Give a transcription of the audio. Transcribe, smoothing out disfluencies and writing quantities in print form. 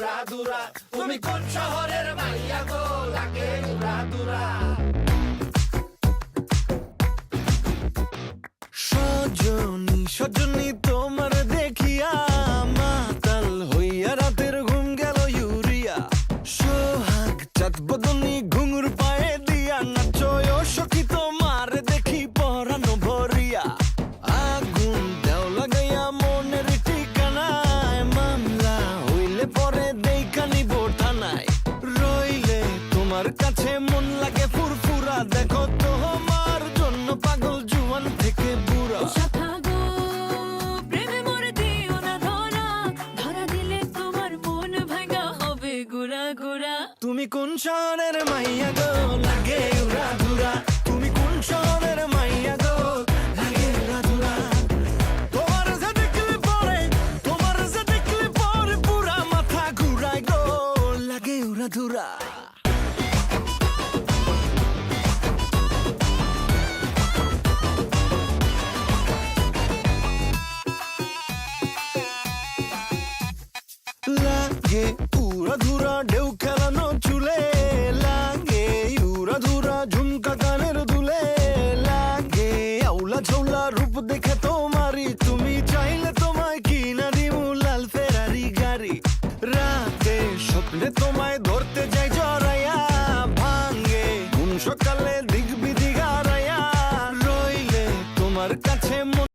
উড়াধুরা। তুমি কোন শহরের মাইয়া গো, লাগে উড়াধুরা। সজনী সজনী তোমার দেখিয়া মাতাল হইয়া রাতের ঘুম গেল ইউরিয়া। সোহাগ চাঁদ বদনী ঘুঙুর পায়ে দিয়া নাচয় সখী তোমার দেখি পরানো ভরিয়া। আগুন দেও লাগাইয়া মনের ঠিকানায়, মামলা হইলে পরে দেখা নিব থানায়। রইলে তোমার কাছে মন লাগে ফুরফুরা, দেখো তোমার জন্য পাগল জুয়ান থেকে বুড়া। তুমি কোন শহরের মাইয়া গো, লাগে উড়াধুরা। তুমি কোন শহরের মাইয়া গো, লাগে উড়াধুরা। তোমার যে দেখলে পরে, তোমার যে দেখলে পরে পুরা মাথা ঘুরায় গো, লাগে উড়াধুরা। লাগে উড়াধুরা ঢেউ খেলানো চুলে, লাগে উড়াধুরা ঝুমকা কানের দুলে, লাগে আউলা ঝৌলা রূপ দেখে তোমারি, তুমি চাইলে তোমায় কিনা দিমু লাল ফেরারি গাড়ি। রাতে স্বপ্নে তোমায় ধরতে যাই জড়াইয়া, ভাঙ্গে ঘুম সকালে দিক বিদিক হারাইয়া। রইলে তোমার কাছে